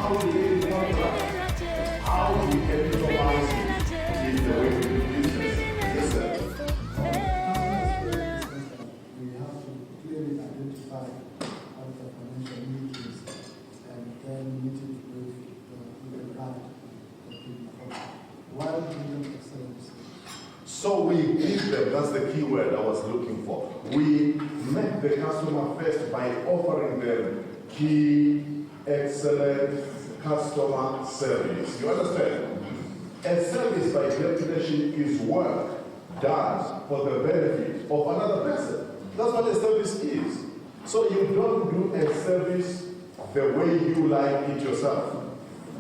how we get in contact, how we can utilize it in the way we do business. Yes, sir. We have to clearly identify what the financial need is and then meet it with the grant that we provide. While doing excellence. So we give them, that's the key word I was looking for. We make the customer first by offering them key, excellent customer service. You understand? A service by definition is work done for the benefit of another person. That's what a service is. So you don't do a service the way you like it yourself.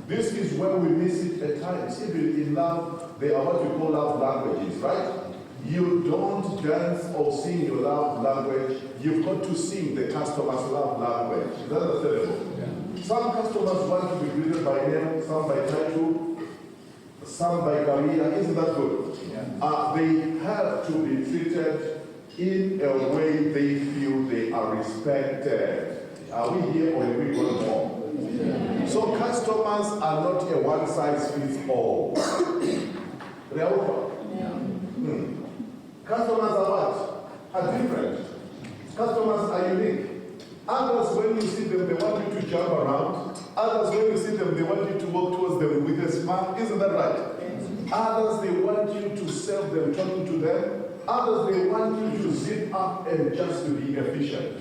This is where we miss it at times. Even in love, they are what we call love languages, right? You don't dance or sing your love language. You've got to sing the customer's love language. Is that understandable? Yeah. Some customers want to be greeted by name, some by title, some by career. Isn't that good? Yeah. They have to be treated in a way they feel they are respected. Are we here or are we going home? Yeah. So customers are not a one-size-fits-all. They are open. Yeah. Customers are what? Are different. Customers are unique. Others, when you see them, they want you to jump around. Others, when you see them, they want you to walk towards them with a smile. Isn't that right? Yes. Others, they want you to serve them, talking to them. Others, they want you to zip up and just to be efficient.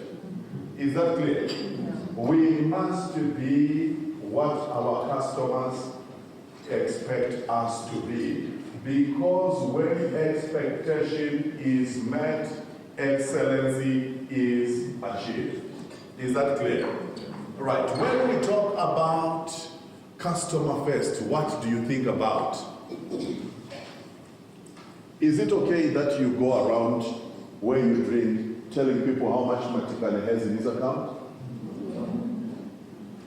Is that clear? We must be what our customers expect us to be. Because when expectation is met, excellency is achieved. Is that clear? Right. When we talk about customer first, what do you think about? Is it okay that you go around where you drink telling people how much Matikane has in his account?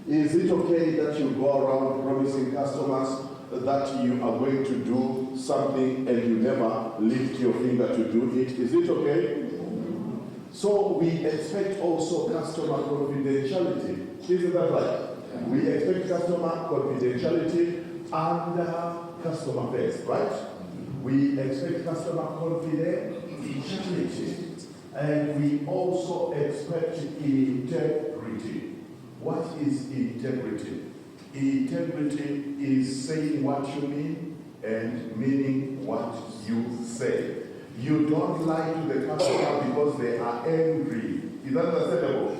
Is it okay that you go around promising customers that you are going to do something and you never lift your finger to do it? Is it okay? So we expect also customer confidentiality. Isn't that right? We expect customer confidentiality under customer first, right? We expect customer confidentiality. And we also expect integrity. What is integrity? Integrity is saying what you mean and meaning what you say. You don't lie to the customer because they are angry. Is that understandable?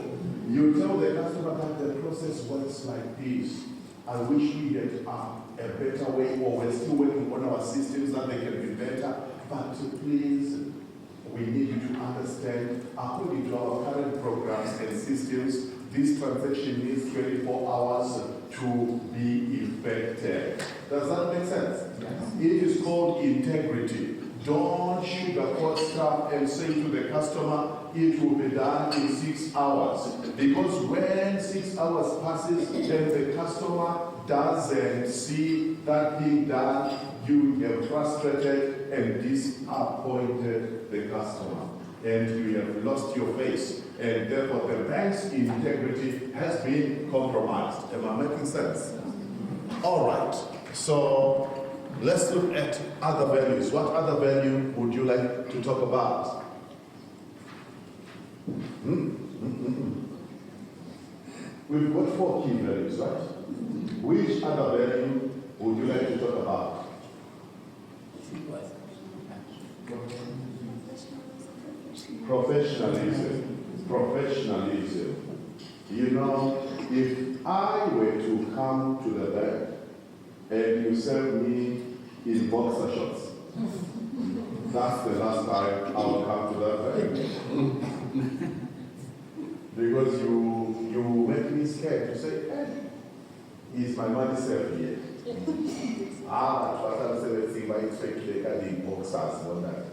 You tell the customer that the process works like this. I wish we had a better way, or we're still working on our systems that they can be better. But please, we need you to understand, according to our current programs and systems, this transaction needs 24 hours to be effected. Does that make sense? Yes. It is called integrity. Don't sugarcoat stuff and say to the customer, it will be done in 6 hours. Because when 6 hours passes and the customer doesn't see that thing done, you have frustrated and disappointed the customer. And you have lost your face. And therefore the bank's integrity has been compromised. Am I making sense? All right. So let's look at other values. What other value would you like to talk about? We've got 4 key values, right? Which other value would you like to talk about? Professionalism. Professionalism. You know, if I were to come to the bank and you serve me in boxer shorts, that's the last time I will come to that bank. Because you make me scared. You say, hey, is my money safe here? What I'm saying, I expect to take in boxers one night.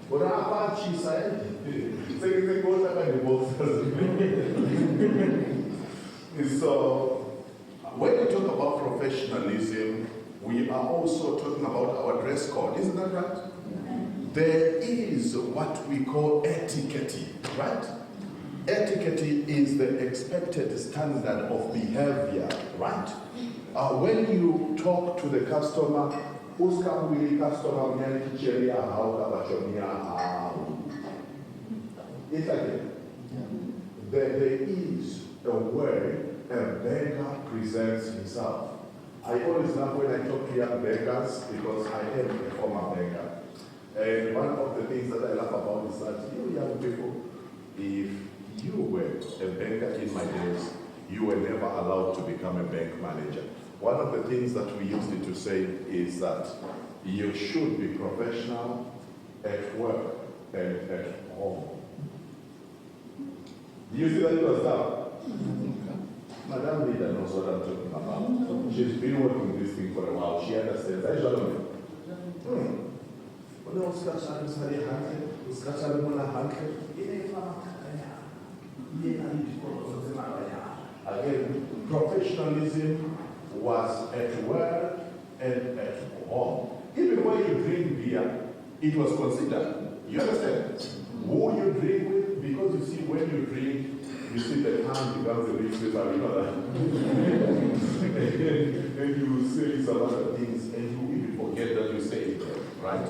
But I can't cheese, So, when we talk about professionalism, we are also talking about our dress code. Isn't that right? There is what we call etiquette, right? Etiquette is the expected standard of behavior, right? When you talk to the customer, it's like there is a way a beggar presents himself. I always love when I talk to young beggars because I am a former beggar. And one of the things that I love about is that you young people, if you were a banker in my days, you were never allowed to become a bank manager. One of the things that we used to say is that you should be professional at work and at home. Do you see that it was done? Madam Leader knows what I'm talking about. She's been working this thing for a while. She understands. I don't know. Again, professionalism was at work and at home. Even when you drink beer, it was considered. You understand? Who you drink with, because you see, when you drink, you see the tongue becomes a bit slippery, you know that? And you say some other things, and you even forget that you say it, right?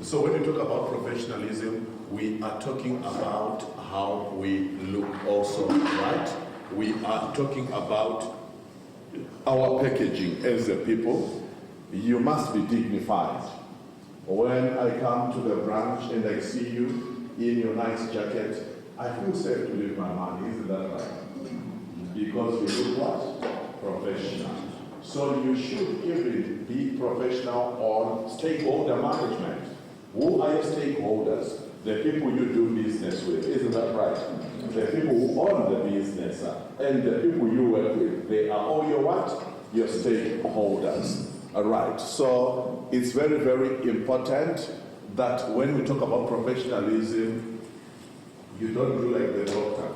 So when you talk about professionalism, we are talking about how we look also, right? We are talking about our packaging as a people. You must be dignified. When I come to the branch and I see you in your nice jacket, I feel safe to leave my money, isn't that right? Because you look what? Professional. So you should even be professional on stakeholder management. Who are your stakeholders? The people you do business with, isn't that right? The people who own the business and the people you work with, they are all your what? Your stakeholders. All right. So it's very, very important that when we talk about professionalism, you don't do like the doctor.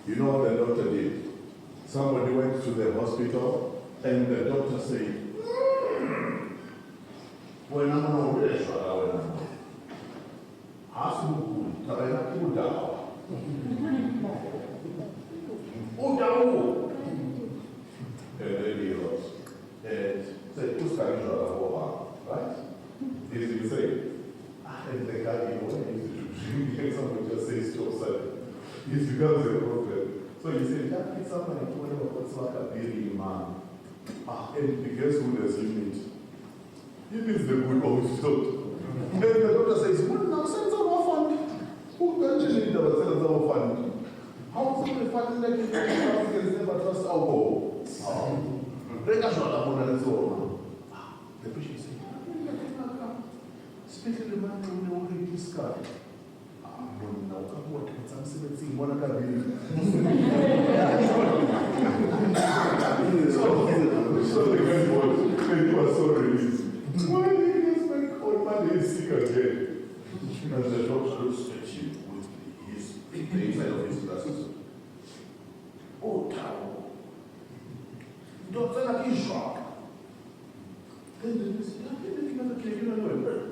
You know what the doctor did? Somebody went to the hospital and the doctor said, when I'm on this, and then he rose and said, who's carrying your right? This is saying, and the guy, when someone just says to us, it becomes a problem. So he said, that is someone what's like a building man. And guess who does he meet? He meets the good old doctor. And the doctor says, well, now send some fund. Who actually never sends some fund? How somebody fighting like this can never trust alcohol? The patient said, speak to the man who will this guy. So the guy was so released. Why did he spend all money sick again? And the doctor looks at you with the inside of his glasses. Oh, cow. Doctor, like he's shocked. Then they said,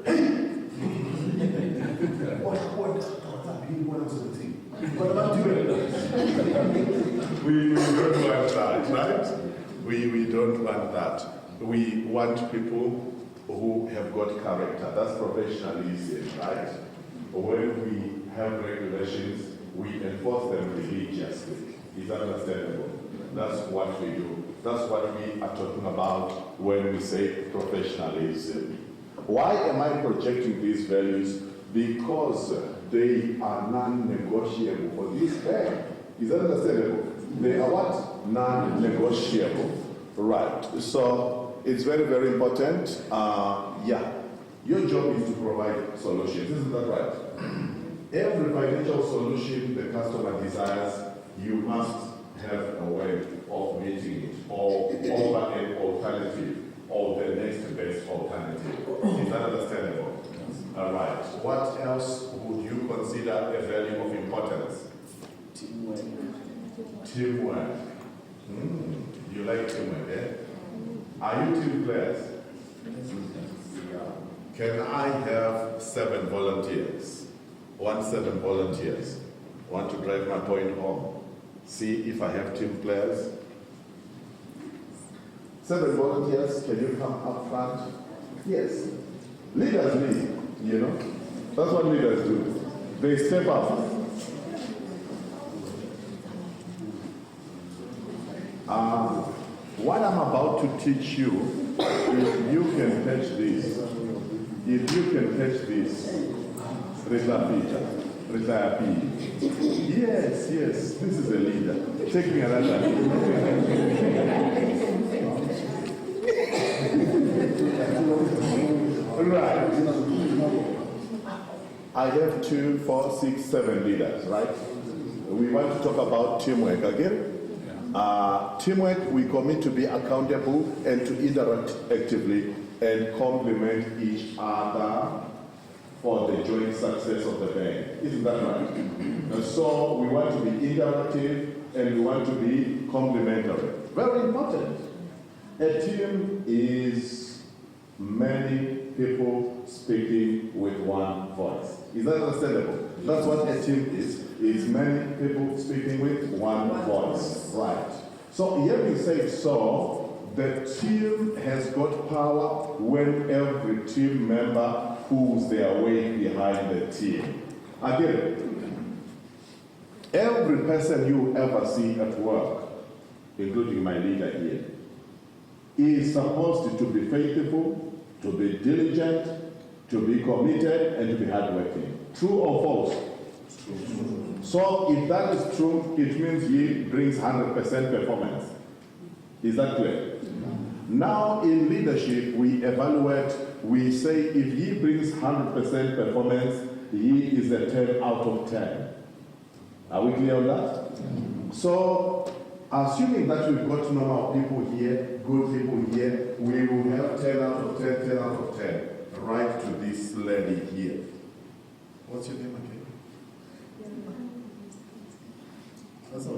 hey! What about doing? We don't want that, right? We don't want that. We want people who have got character. That's professionalism, right? When we have regulations, we enforce them religiously. Is that understandable? That's what we do. That's what we are talking about when we say professionalism. Why am I projecting these values? Because they are non-negotiable for this bank. Is that understandable? They are what? Non-negotiable. Right. So it's very, very important. Your job is to provide solutions. Isn't that right? Every financial solution the customer desires, you must have a way of meeting it, or over an alternative, or the next best alternative. Is that understandable? All right. What else would you consider a value of importance? Teamwork. Teamwork. You like teamwork, eh? Are you team players? Can I have 7 volunteers? 7 volunteers. Want to drive my point home? See if I have team players. 7 volunteers, can you come up front? Yes. Leaders lead, you know. That's what leaders do. They step up. What I'm about to teach you, if you can catch this, retire P. Yes, this is a leader. Take me another. Right. I have 2, 4, 6, 7 leaders, right? We want to talk about teamwork again. Teamwork, we commit to be accountable and to interact actively and complement each other for the joint success of the bank. Isn't that right? And so we want to be interactive and we want to be complementary. Very important. A team is many people speaking with one voice. Is that understandable? That's what a team is. It's many people speaking with one voice. Right. So here we say so, the team has got power when every team member pulls their weight behind the team. Again, every person you ever see at work, including my leader here, is supposed to be faithful, to be diligent, to be committed, and to be hardworking. True or false? True. So if that is true, it means he brings 100% performance. Is that clear? Now in leadership, we evaluate, we say if he brings 100% performance, he is a 10 out of 10. Are we clear on that? So, assuming that we've got normal people here, good people here, we will have 10 out of 10, 10 out of 10. Right to this lady here. What's your name again? That's all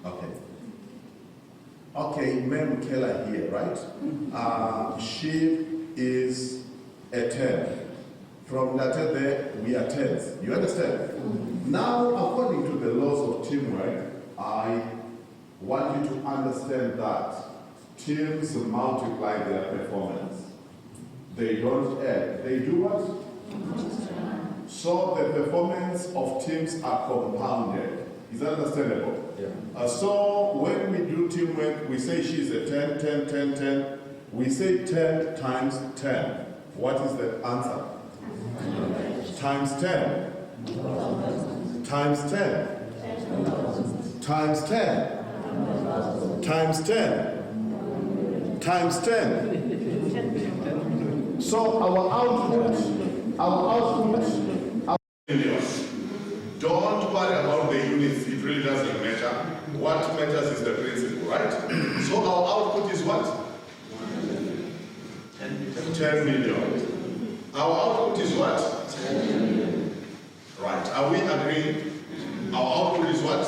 okay. Okay, Ma'am Keller here, right? She is a 10. From that 10 there, we are 10s. You understand? Now, according to the laws of teamwork, I want you to understand that teams multiply their performance. They don't add. They do what? So the performance of teams are compounded. Is that understandable? Yeah. So when we do teamwork, we say she's a 10, 10, 10, 10. We say 10 times 10. What is the answer? Times 10. Times 10. Times 10. Times 10. Times 10. So our output, don't worry about the units, it really doesn't matter. What matters is the principle, right? So our output is what? 10 million. Our output is what? 10 million. Right, are we agreeing? Our output is what?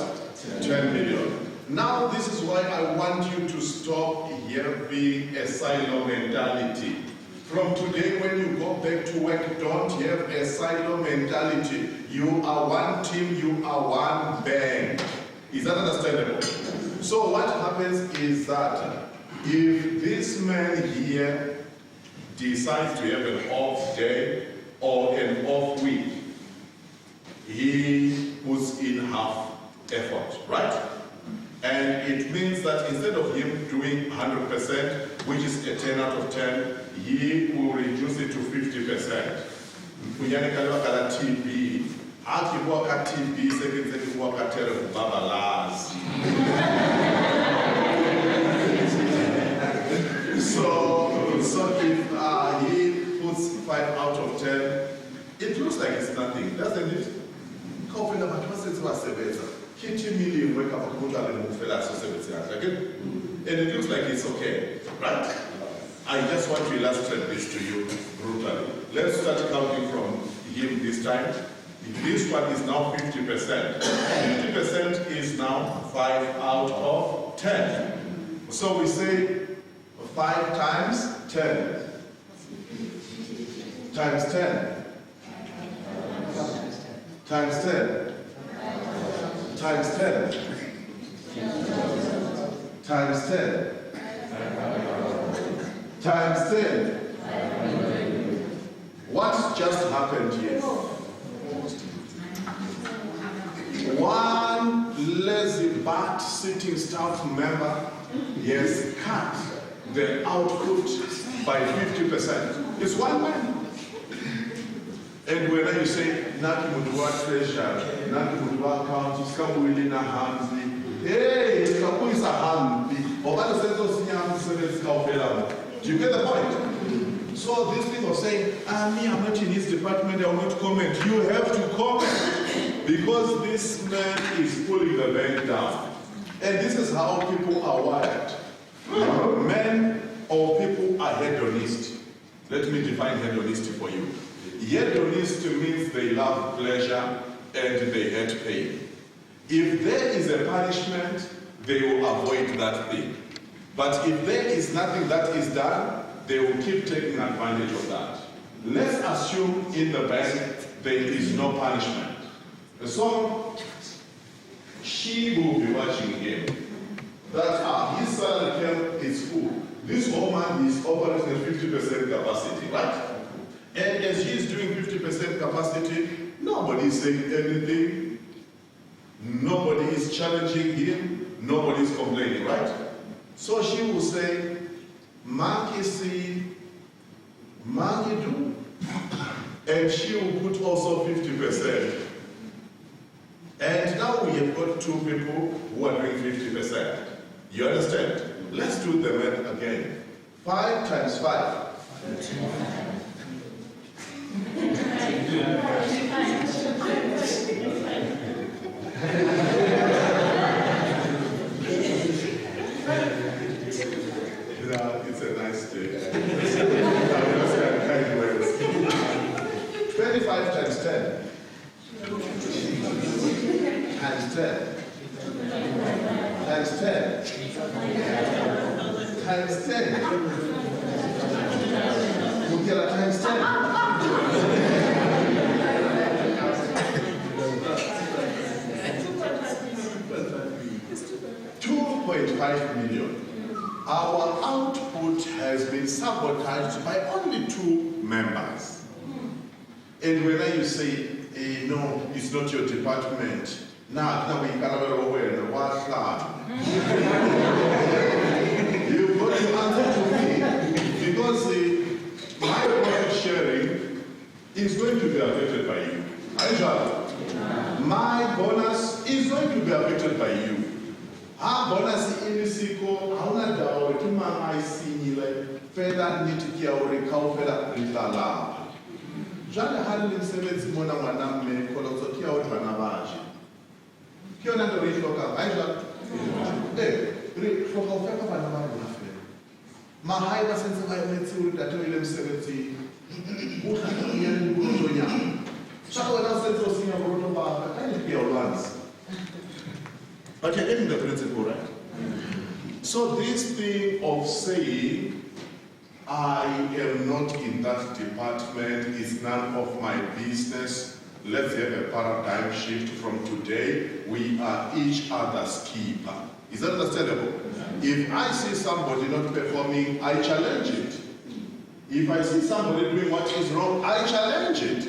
10 million. Now this is why I want you to stop here being a silo mentality. From today, when you go back to work, don't have a silo mentality. You are one team, you are one bank. Is that understandable? So what happens is that if this man here decides to have an off day or an off week, he puts in half effort, right? And it means that instead of him doing 100%, which is a 10 out of 10, he will reduce it to 50%. Kunyane kaliwa kala TB, aki waka TB, second waka terrible babalas. So if he puts 5 out of 10, it looks like it's nothing, doesn't it? Kopela batwase tsebasebenza. Kitchen million wake up and it looks like it's okay, right? I just want to illustrate this to you brutally. Let's start counting from him this time. This one is now 50%. 50% is now 5 out of 10. So we say 5 times 10 times 10 times 10 Times 10. Times 10. Times 10. What just happened here? One lazy bat sitting staff member has cut the output by 50%. It's one man. And when you say, Naki Mutua treasure, Naki Mutua account, it's come within a hands. Hey, it's a hand. Do you get the point? So these people saying, me, I'm not in his department, I will not comment. You have to comment because this man is pulling the bank down. And this is how people are wired. Men or people are hedonist. Let me define hedonist for you. Hedonist means they love pleasure and they hate pain. If there is a punishment, they will avoid that thing. But if there is nothing that is done, they will keep taking advantage of that. Let's assume in the bank there is no punishment. So she will be watching him. That his salary camp is full. This woman is operating at 50% capacity, right? And as he is doing 50% capacity, nobody is saying anything. Nobody is challenging him. Nobody is complaining, right? So she will say, monkey see, monkey do. And she will put also 50%. And now we have got two people who are doing 50%. You understand? Let's do the math again. 5 times 5. 25 times 10. Times 10. Times 10. Times 10. You get a times 10. 2.5 million. Our output has been sabotaged by only 2 members. And when you say, no, it's not your department, now we can't aware the what. You've got to answer to me because my profit sharing is going to be affected by you. My bonus is going to be affected by you. Our bonus in the sequel, how not the Tumama I see like feather nitikia or recow feather litala. Jana handling 70 mona manam me colosokia or manavaji. Kiona to reach local. I shall. Hey, for how feather manavaji. Mahai was in the Bible that told them 70. What happened here in Burutoya? Chako else said to sing a Burutoba, I need to be our ones. But you're getting the principle, right? So this thing of saying, I am not in that department, is none of my business. Let's have a paradigm shift from today. We are each other's keeper. Is that understandable? If I see somebody not performing, I challenge it. If I see somebody doing what is wrong, I challenge it.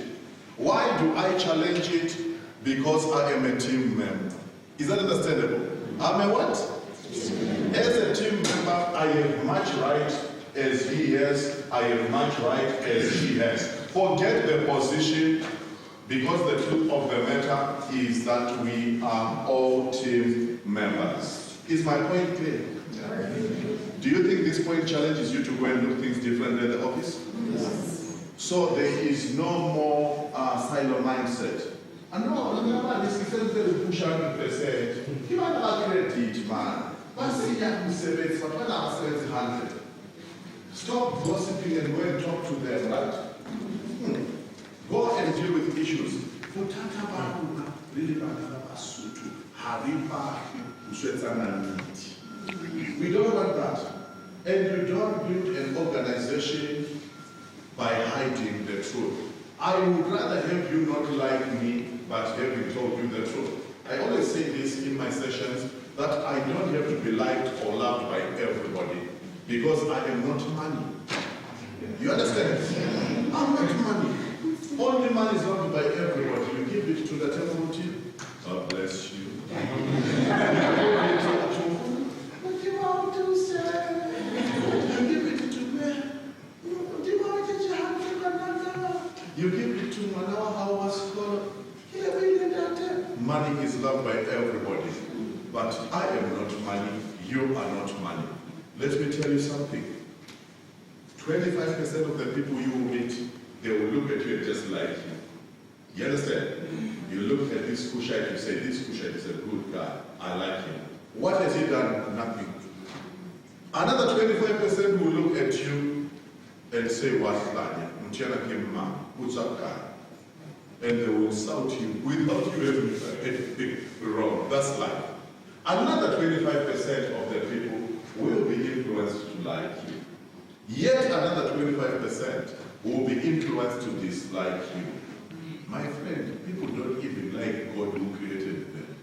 Why do I challenge it? Because I am a team member. Is that understandable? I'm a what? As a team member, I have much right as he has. I have much right as she has. Forget the position, because the truth of the matter is that we are all team members. Is my point clear? Yeah. Do you think this point challenges you to go and do things differently at the office? Yes. So there is no more silo mindset. And no, this is very push 100%. You might have credit, man. But see, you have 70, but when I'm 700. Stop gossiping and go and talk to them, right? Go and deal with issues. We don't want that. And you don't build an organization by hiding the truth. I would rather have you not like me, but having told you the truth. I always say this in my sessions, that I don't have to be liked or loved by everybody, because I am not money. You understand? I'm not money. Only money is loved by everybody. You give it to the temple team, God bless you. You give it to Manawa, how was called. Money is loved by everybody. But I am not money, you are not money. Let me tell you something. 25% of the people you will meet, they will look at you just like you. You understand? You look at this Cushite, you say, this Cushite is a good guy. I like him. What has he done? Nothing. Another 25% will look at you and say, what's that? What's up, guy? And they will insult you without you having anything wrong. That's life. Another 25% of the people will be influenced to like you. Yet another 25% will be influenced to dislike you. My friend, people don't even like God who created them.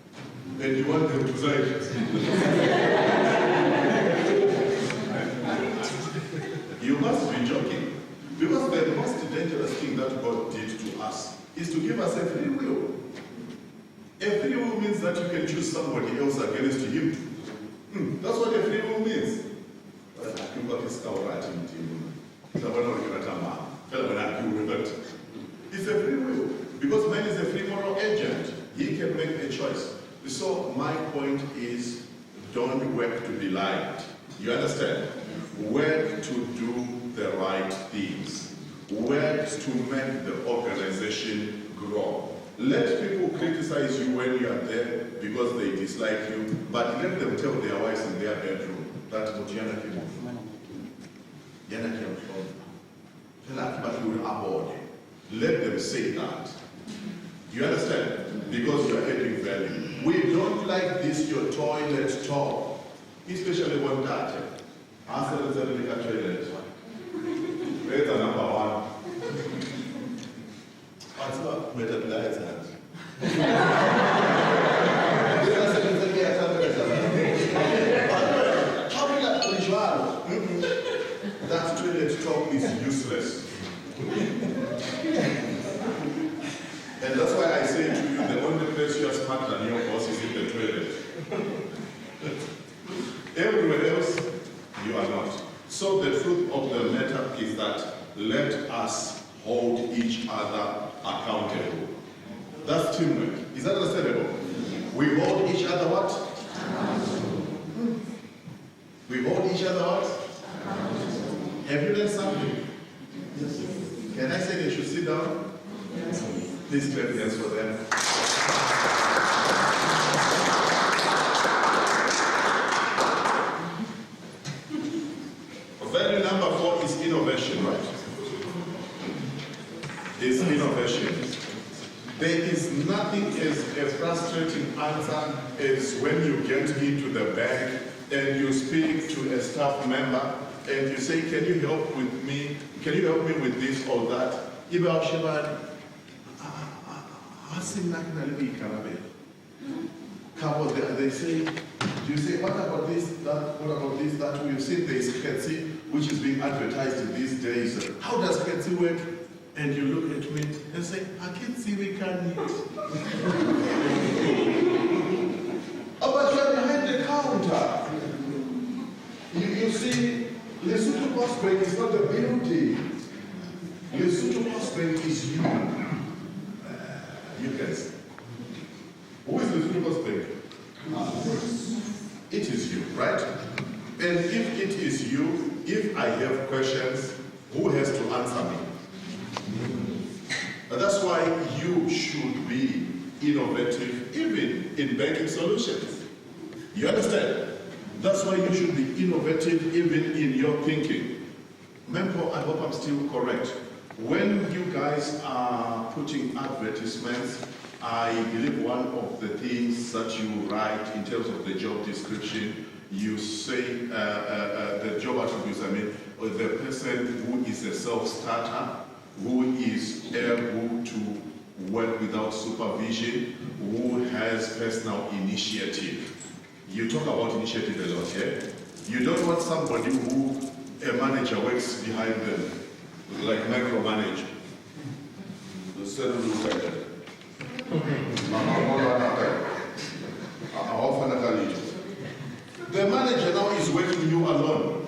And you want them to like us. You must be joking. Because the most dangerous thing that God did to us is to give us a free will. A free will means that you can choose somebody else against him. That's what a free will means. It's a free will. Because man is a free moral agent. He can make a choice. So my point is, don't work to be liked. You understand? Work to do the right things. Work to make the organization grow. Let people criticize you when you are there because they dislike you, but let them tell their wives in their bedroom, that's what Yana came from. Yana came from. But you will abhor them. Let them say that. You understand? Because you are adding value. We don't like this, your toilet talk, especially one data. Answer the toilet. Where's the number one? What's up? Metaplex hands. That toilet talk is useless. And that's why I say to you, the only place you are smarter than your boss is in the toilet. Everywhere else, you are not. So the truth of the matter is that let us hold each other accountable. That's teamwork. Is that understandable? We hold each other what? We hold each other what? Have you learned something? Yes. Can I say they should sit down? Yes. Please clap your hands for them. Value number 4 is innovation, right? Is innovation. There is nothing as a frustrating answer as when you get into the bank and you speak to a staff member and you say, can you help with me? Can you help me with this or that? They say, do you say, what about this, that, what about this, that? We've seen there is Ketsi, which is being advertised in these days. How does Ketsi work? And you look at me and say, I can't see we can eat. Oh, but you're behind the counter. You see, Lesotho Post Bank is not a building. Lesotho Post Bank is you. You guys. Who is Lesotho Post Bank? It is you, right? And if it is you, if I have questions, who has to answer me? That's why you should be innovative even in banking solutions. You understand? That's why you should be innovative even in your thinking. Mempo, I hope I'm still correct. When you guys are putting advertisements, I believe one of the things that you write in terms of the job description, you say the job attributes, or the person who is a self-starter, who is able to work without supervision, who has personal initiative. You talk about initiative a lot, yeah? You don't want somebody who a manager works behind them, like micromanage. The manager now is working you alone.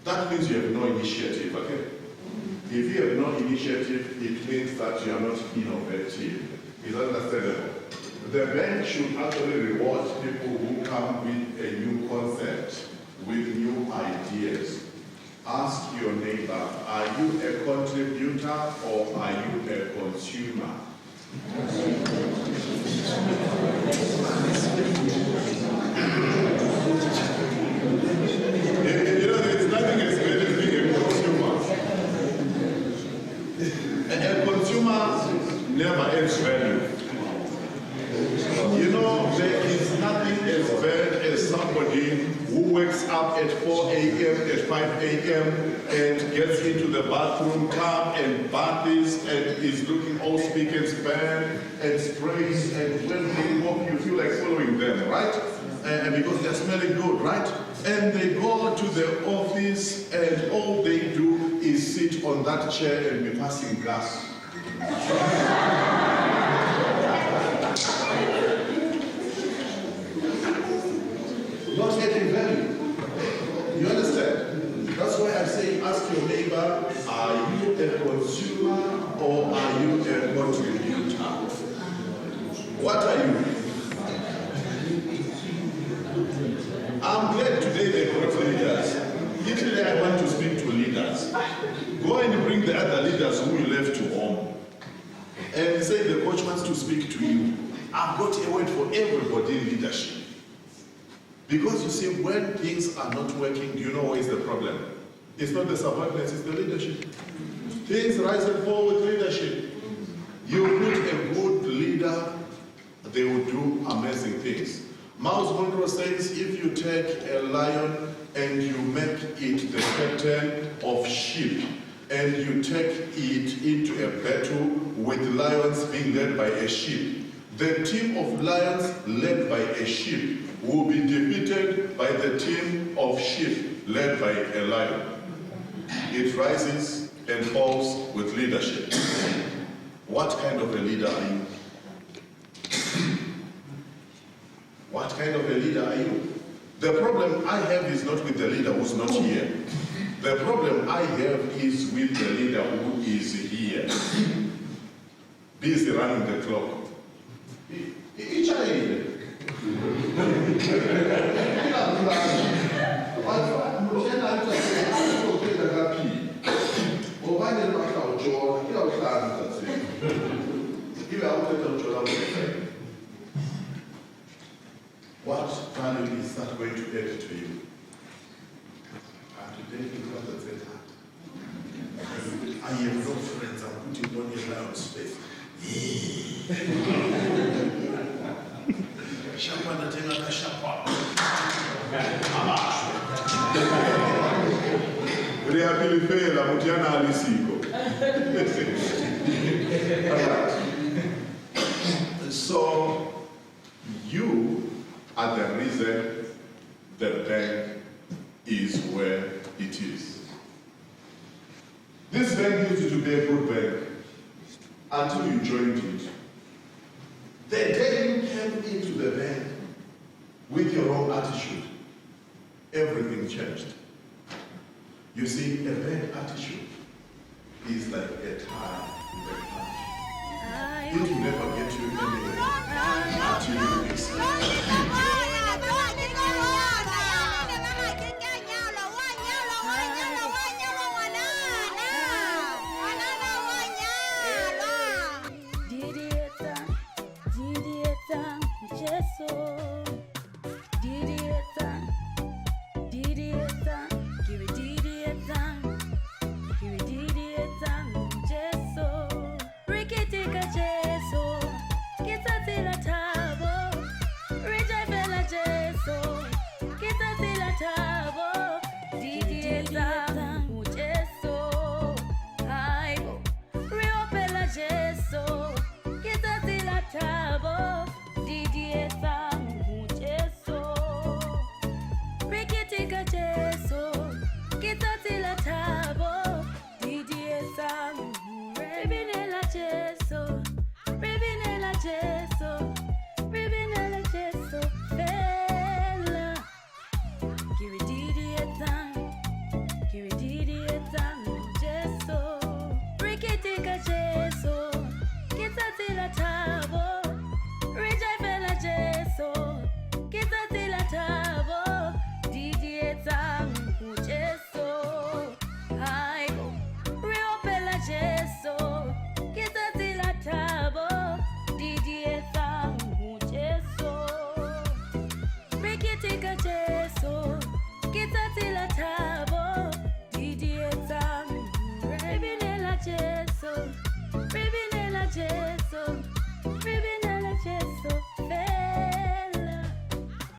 That means you have no initiative, okay? If you have no initiative, it means that you are not innovative. Is understandable? The bank should actually reward people who come with a new concept, with new ideas. Ask your neighbor, are you a contributor or are you a consumer? You know, there's nothing as bad as being a consumer. A consumer never adds value. You know, there is nothing as bad as somebody who wakes up at 4 a.m., at 5 a.m., and gets into the bathroom, come and bathes, and is looking all spick and span, and sprays, and when they walk, you feel like following them, right? And because they're smelling good, right? And they go to the office, and all they do is sit on that chair and be passing gas. Not getting value. You understand? That's why I say, ask your neighbor, are you a consumer or are you a contributor? What are you? I'm glad today they brought leaders. Usually I want to speak to leaders. Go and bring the other leaders who you left to home. And say the coach wants to speak to you. I've got a word for everybody in leadership. Because you see, when things are not working, do you know what is the problem? It's not the subordinates, it's the leadership. Things rise and fall with leadership. You put a good leader, they will do amazing things. Miles Monroe says, if you take a lion and you make it the captain of sheep, and you take it into a battle with lions being led by a sheep, the team of lions led by a sheep will be defeated by the team of sheep led by a lion. It rises and falls with leadership. What kind of a leader are you? What kind of a leader are you? The problem I have is not with the leader who's not here. The problem I have is with the leader who is here. Busy running the clock. Each other. What value is that going to add to you? And today it was a better. I have no friends, I'm putting money in my own space. Shapa tenga na shapa. Rehabilifera mutiana alisiko. So you are the reason the bank is where it is. This bank used to be a good bank until you joined it. The day you came into the bank with your wrong attitude, everything changed. You see, a bad attitude is like a tire with a punch. It will never get you anywhere until you fix it. Get till a time.